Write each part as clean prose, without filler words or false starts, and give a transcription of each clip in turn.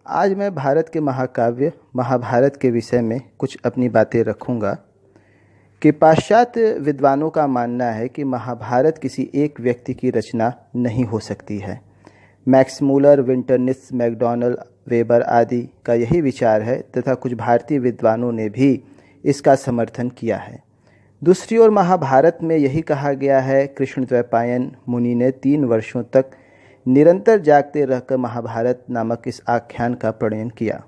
आज मैं भारत के महाकाव्य महाभारत के विषय में कुछ अपनी बातें रखूंगा कि पाश्चात्य विद्वानों का मानना है कि महाभारत किसी एक व्यक्ति की रचना नहीं हो सकती है। मैक्स मूलर, विंटरनिस, मैकडॉनल्ड, वेबर आदि का यही विचार है तथा कुछ भारतीय विद्वानों ने भी इसका समर्थन किया है। दूसरी ओर महाभारत में यही कहा गया है, कृष्णद्वैपायन मुनि ने 3 वर्षों तक निरंतर जागते रहकर महाभारत नामक इस आख्यान का प्रणयन किया।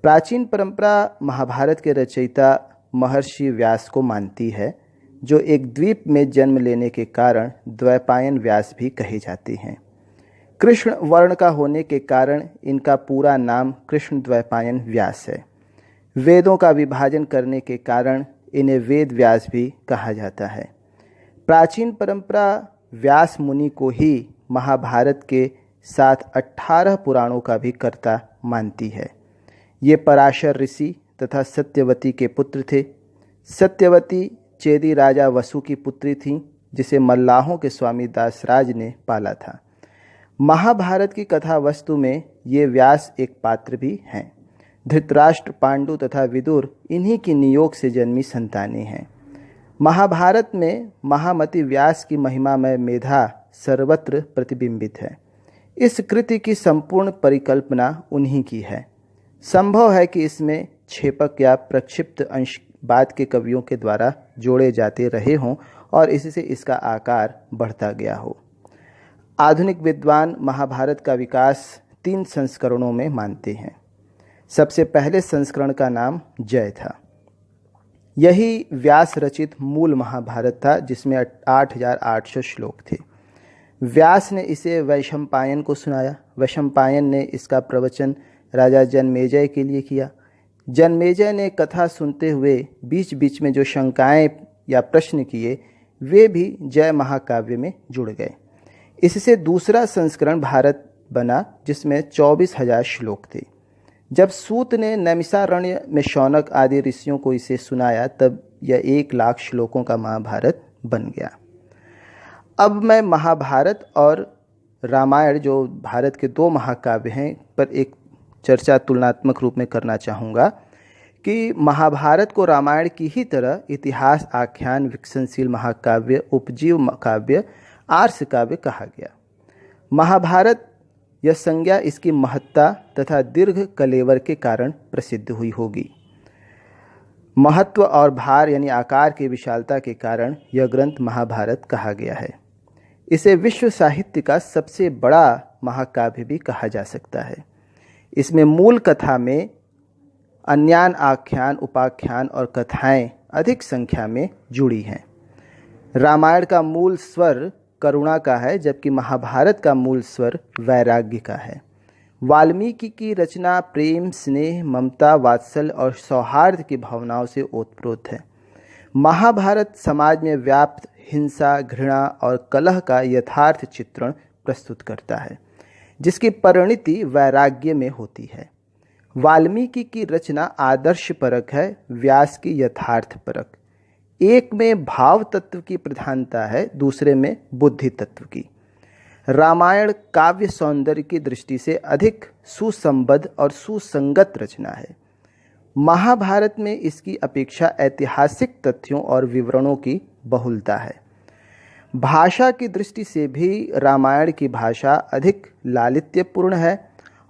प्राचीन परंपरा महाभारत के रचयिता महर्षि व्यास को मानती है, जो एक द्वीप में जन्म लेने के कारण द्वैपायन व्यास भी कहे जाते हैं। कृष्ण वर्ण का होने के कारण इनका पूरा नाम कृष्णद्वैपायन व्यास है। वेदों का विभाजन करने के कारण इन्हें वेद व्यास भी कहा जाता है। प्राचीन परंपरा व्यास मुनि को ही महाभारत के साथ 18 पुराणों का भी कर्ता मानती है। ये पराशर ऋषि तथा सत्यवती के पुत्र थे। सत्यवती चेदी राजा वसु की पुत्री थी, जिसे मल्लाहों के स्वामी दासराज ने पाला था। महाभारत की कथा वस्तु में ये व्यास एक पात्र भी हैं। धृतराष्ट्र, पांडु तथा विदुर इन्हीं की नियोग से जन्मी संतानें हैं। महाभारत में महामति व्यास की महिमामय मेधा सर्वत्र प्रतिबिंबित है। इस कृति की संपूर्ण परिकल्पना उन्हीं की है। संभव है कि इसमें क्षेपक या प्रक्षिप्त अंश बाद के कवियों के द्वारा जोड़े जाते रहे हों और इससे इसका आकार बढ़ता गया हो। आधुनिक विद्वान महाभारत का विकास 3 संस्करणों में मानते हैं। सबसे पहले संस्करण का नाम जय था। यही व्यास रचित मूल महाभारत था, जिसमें 8800 श्लोक थे। व्यास ने इसे वैशंपायन को सुनाया। वैशंपायन ने इसका प्रवचन राजा जनमेजय के लिए किया। जनमेजय ने कथा सुनते हुए बीच बीच में जो शंकाएं या प्रश्न किए, वे भी जय महाकाव्य में जुड़ गए। इससे दूसरा संस्करण भारत बना, जिसमें 24,000 श्लोक थे। जब सूत ने नैमिषारण्य में शौनक आदि ऋषियों को इसे सुनाया, तब यह 1 लाख श्लोकों का महाभारत बन गया। अब मैं महाभारत और रामायण, जो भारत के 2 महाकाव्य हैं, पर एक चर्चा तुलनात्मक रूप में करना चाहूँगा कि महाभारत को रामायण की ही तरह इतिहास, आख्यान, विकसनशील महाकाव्य, उपजीव काव्य, आर्ष काव्य कहा गया। महाभारत यह संज्ञा इसकी महत्ता तथा दीर्घ कलेवर के कारण प्रसिद्ध हुई होगी। महत्व और भार यानी आकार की विशालता के कारण यह ग्रंथ महाभारत कहा गया है। इसे विश्व साहित्य का सबसे बड़ा महाकाव्य भी कहा जा सकता है। इसमें मूल कथा में अन्यान, आख्यान, उपाख्यान और कथाएं अधिक संख्या में जुड़ी हैं। रामायण का मूल स्वर करुणा का है, जबकि महाभारत का मूल स्वर वैराग्य का है। वाल्मीकि की रचना प्रेम, स्नेह, ममता, वात्सल्य और सौहार्द की भावनाओं से ओतप्रोत है। महाभारत समाज में व्याप्त हिंसा, घृणा और कलह का यथार्थ चित्रण प्रस्तुत करता है, जिसकी परिणति वैराग्य में होती है। वाल्मीकि की रचना आदर्शपरक है, व्यास की यथार्थपरक। एक में भाव तत्व की प्रधानता है, दूसरे में बुद्धि तत्व की। रामायण काव्य सौंदर्य की दृष्टि से अधिक सुसंबद्ध और सुसंगत रचना है। महाभारत में इसकी अपेक्षा ऐतिहासिक तथ्यों और विवरणों की बहुलता है। भाषा की दृष्टि से भी रामायण की भाषा अधिक लालित्यपूर्ण है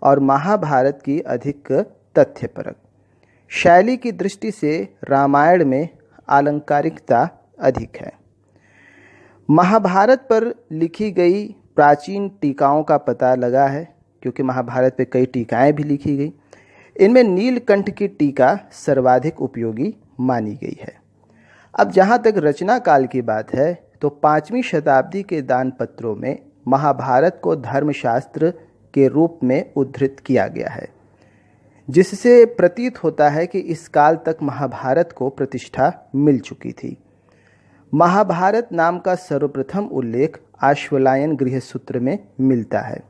और महाभारत की अधिक तथ्यपरक। शैली की दृष्टि से रामायण में आलंकारिकता अधिक है। महाभारत पर लिखी गई प्राचीन टीकाओं का पता लगा है, क्योंकि महाभारत पे कई टीकाएं भी लिखी गई। इनमें नीलकंठ की टीका सर्वाधिक उपयोगी मानी गई है। अब जहाँ तक रचना काल की बात है, तो 5वीं शताब्दी के दान पत्रों में महाभारत को धर्मशास्त्र के रूप में उद्धृत किया गया है, जिससे प्रतीत होता है कि इस काल तक महाभारत को प्रतिष्ठा मिल चुकी थी। महाभारत नाम का सर्वप्रथम उल्लेख आश्वलायन गृहसूत्र में मिलता है।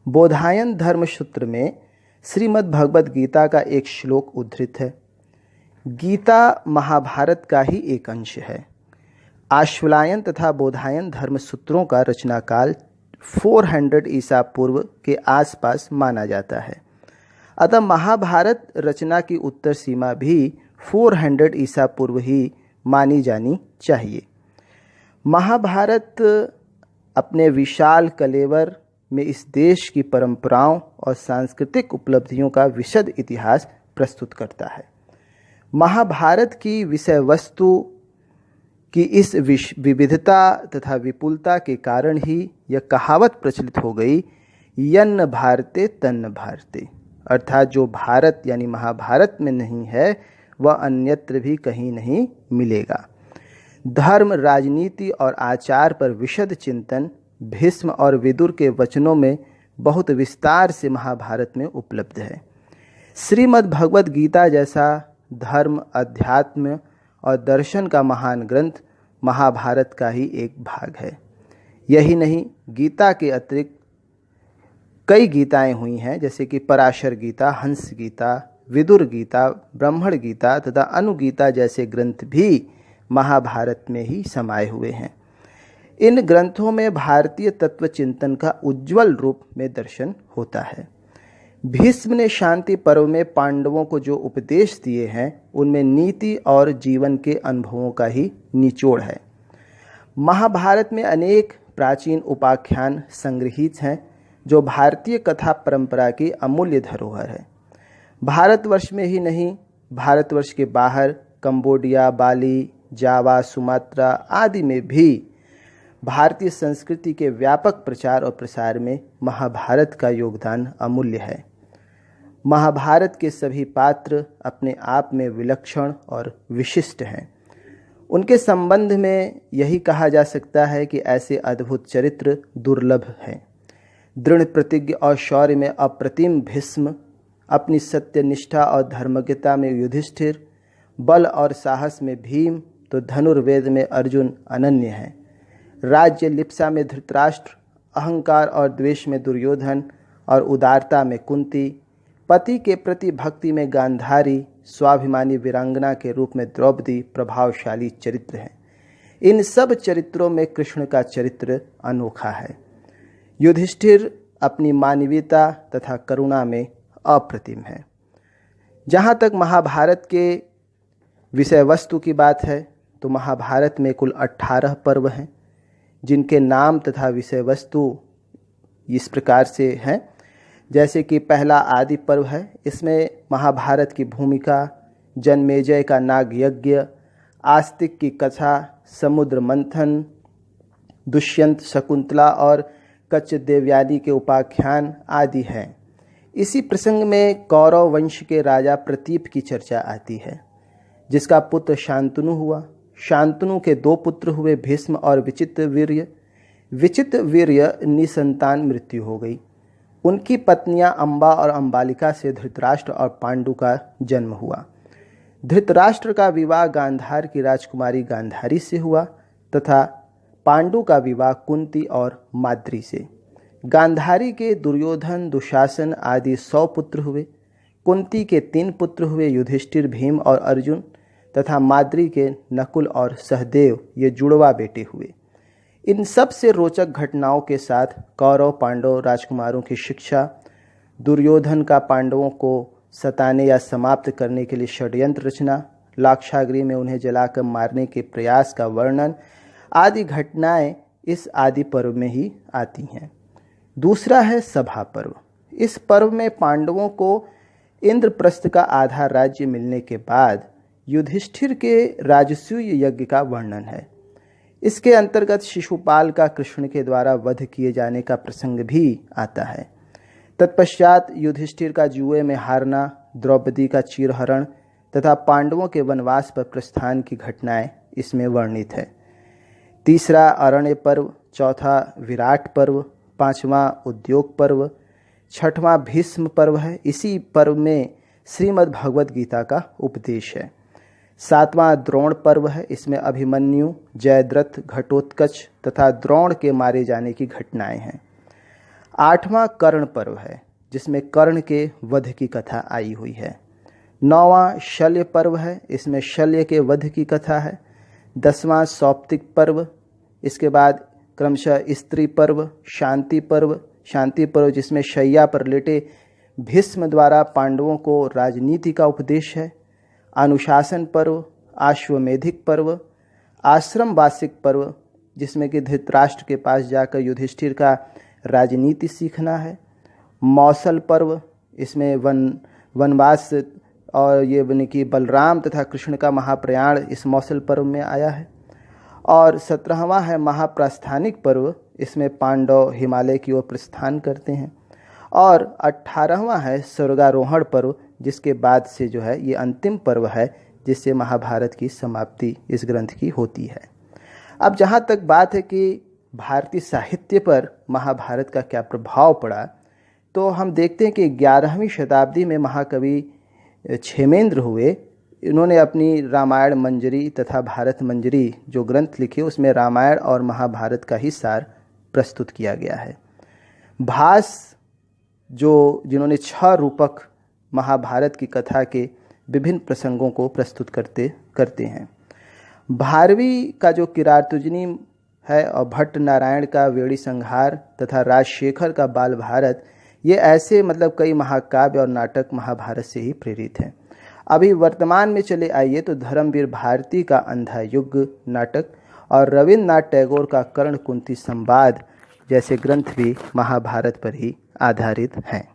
बोधायन धर्मसूत्र में श्रीमद् भगवद गीता का एक श्लोक उद्धृत है। गीता महाभारत का ही एक अंश है। आश्वलायन तथा बोधायन धर्मसूत्रों का रचनाकाल 400 ईसा पूर्व के आसपास माना जाता है। अतः महाभारत रचना की उत्तर सीमा भी 400 ईसा पूर्व ही मानी जानी चाहिए। महाभारत अपने विशाल कलेवर में इस देश की परंपराओं और सांस्कृतिक उपलब्धियों का विशद इतिहास प्रस्तुत करता है। महाभारत की विषय वस्तु की इस विविधता तथा विपुलता के कारण ही यह कहावत प्रचलित हो गई, यन्न भारते तन्न भारते, अर्थात जो भारत यानी महाभारत में नहीं है वह अन्यत्र भी कहीं नहीं मिलेगा। धर्म, राजनीति और आचार पर विशद चिंतन भीष्म और विदुर के वचनों में बहुत विस्तार से महाभारत में उपलब्ध है। श्रीमद् भगवद गीता जैसा धर्म, अध्यात्म और दर्शन का महान ग्रंथ महाभारत का ही एक भाग है। यही नहीं, गीता के अतिरिक्त कई गीताएं हुई हैं, जैसे कि पराशर गीता, हंस गीता, विदुर गीता, ब्राह्मण गीता तथा अनुगीता जैसे ग्रंथ भी महाभारत में ही समाये हुए हैं। इन ग्रंथों में भारतीय तत्व चिंतन का उज्जवल रूप में दर्शन होता है। भीष्म ने शांति पर्व में पांडवों को जो उपदेश दिए हैं उनमें नीति और जीवन के अनुभवों का ही निचोड़ है। महाभारत में अनेक प्राचीन उपाख्यान संग्रहित हैं जो भारतीय कथा परंपरा की अमूल्य धरोहर है। भारतवर्ष में ही नहीं, भारतवर्ष के बाहर कंबोडिया, बाली, जावा, सुमात्रा आदि में भी भारतीय संस्कृति के व्यापक प्रचार और प्रसार में महाभारत का योगदान अमूल्य है। महाभारत के सभी पात्र अपने आप में विलक्षण और विशिष्ट हैं। उनके संबंध में यही कहा जा सकता है कि ऐसे अद्भुत चरित्र दुर्लभ हैं। दृढ़ प्रतिज्ञ और शौर्य में अप्रतिम भीष्म, अपनी सत्यनिष्ठा और धर्मज्ञता में युधिष्ठिर, बल और साहस में भीम, तो धनुर्वेद में अर्जुन अनन्य हैं। राज्य लिप्सा में धृतराष्ट्र, अहंकार और द्वेष में दुर्योधन और उदारता में कुंती, पति के प्रति भक्ति में गांधारी, स्वाभिमानी वीरांगना के रूप में द्रौपदी प्रभावशाली चरित्र हैं। इन सब चरित्रों में कृष्ण का चरित्र अनोखा है। युधिष्ठिर अपनी मानवीयता तथा करुणा में अप्रतिम है। जहाँ तक महाभारत के विषय वस्तु की बात है तो महाभारत में कुल 18 पर्व हैं, जिनके नाम तथा विषय वस्तु इस प्रकार से हैं। जैसे कि पहला आदि पर्व है, इसमें महाभारत की भूमिका, जन्मेजय का नाग यज्ञ, आस्तिक की कथा, समुद्र मंथन, दुष्यंत, शकुंतला और कच्च देवयानी के उपाख्यान आदि हैं। इसी प्रसंग में कौरव वंश के राजा प्रतीप की चर्चा आती है, जिसका पुत्र शांतनु हुआ। शांतनु के 2 पुत्र हुए, भीष्म और विचित्रवीर्य। विचित्रवीर्य निसंतान मृत्यु हो गई। उनकी पत्नियां अंबा और अंबालिका से धृतराष्ट्र और पांडु का जन्म हुआ। धृतराष्ट्र का विवाह गांधार की राजकुमारी गांधारी से हुआ तथा पांडु का विवाह कुंती और माद्री से। गांधारी के दुर्योधन, दुशासन आदि 100 पुत्र हुए। कुंती के 3 पुत्र हुए, युधिष्ठिर, भीम और अर्जुन, तथा माद्री के नकुल और सहदेव, ये जुड़वा बेटे हुए। इन सब से रोचक घटनाओं के साथ कौरव पांडव राजकुमारों की शिक्षा, दुर्योधन का पांडवों को सताने या समाप्त करने के लिए षड्यंत्र रचना, लाक्षागृह में उन्हें जलाकर मारने के प्रयास का वर्णन आदि घटनाएं इस आदि पर्व में ही आती हैं। दूसरा है सभा पर्व। इस पर्व में पांडवों को इंद्रप्रस्थ का आधा राज्य मिलने के बाद युधिष्ठिर के राजसूय यज्ञ का वर्णन है। इसके अंतर्गत शिशुपाल का कृष्ण के द्वारा वध किए जाने का प्रसंग भी आता है। तत्पश्चात युधिष्ठिर का जुए में हारना, द्रौपदी का चीरहरण तथा पांडवों के वनवास पर प्रस्थान की घटनाएं इसमें वर्णित है। तीसरा अरण्य पर्व, चौथा विराट पर्व, पांचवा उद्योग पर्व, छठवां भीष्म पर्व है। इसी पर्व में श्रीमद् भगवद गीता का उपदेश है। सातवां द्रोण पर्व है। इसमें अभिमन्यु, जयद्रथ, घटोत्कच तथा द्रोण के मारे जाने की घटनाएं हैं। आठवां कर्ण पर्व है, जिसमें कर्ण के वध की कथा आई हुई है। नौवां शल्य पर्व है। इसमें शल्य के वध की कथा है। 10वां सौप्तिक पर्व। इसके बाद क्रमशः स्त्री पर्व, शांति पर्व जिसमें शैया पर लेटे भीष्म द्वारा पांडवों को राजनीति का उपदेश है, अनुशासन पर्व, आश्वमेधिक पर्व, आश्रम वार्षिक पर्व जिसमें कि धृतराष्ट्र के पास जाकर युधिष्ठिर का राजनीति सीखना है, मौसल पर्व, इसमें वनवास और ये बनी कि बलराम तथा कृष्ण का महाप्रयाण इस मौसल पर्व में आया है, और 17वां है महाप्रस्थानिक पर्व, इसमें पांडव हिमालय की ओर प्रस्थान करते हैं, और 18वां है स्वर्गारोहण पर्व, जिसके बाद से जो है ये अंतिम पर्व है जिससे महाभारत की समाप्ति इस ग्रंथ की होती है। अब जहाँ तक बात है कि भारतीय साहित्य पर महाभारत का क्या प्रभाव पड़ा, तो हम देखते हैं कि 11वीं शताब्दी में महाकवि क्षेमेंद्र हुए। इन्होंने अपनी रामायण मंजरी तथा भारत मंजरी जो ग्रंथ लिखे उसमें रामायण और महाभारत का ही सार प्रस्तुत किया गया है। भास जिन्होंने 6 रूपक महाभारत की कथा के विभिन्न प्रसंगों को प्रस्तुत करते हैं। भारवी का जो किरातुजनी है और भट्ट नारायण का वेणी संहार तथा राजशेखर का बाल भारत, ये ऐसे मतलब कई महाकाव्य और नाटक महाभारत से ही प्रेरित हैं। अभी वर्तमान में चले आइए तो धर्मवीर भारती का अंधा युग नाटक और रविन्द्रनाथ टैगोर का कर्ण कुंती संवाद जैसे ग्रंथ भी महाभारत पर ही आधारित हैं।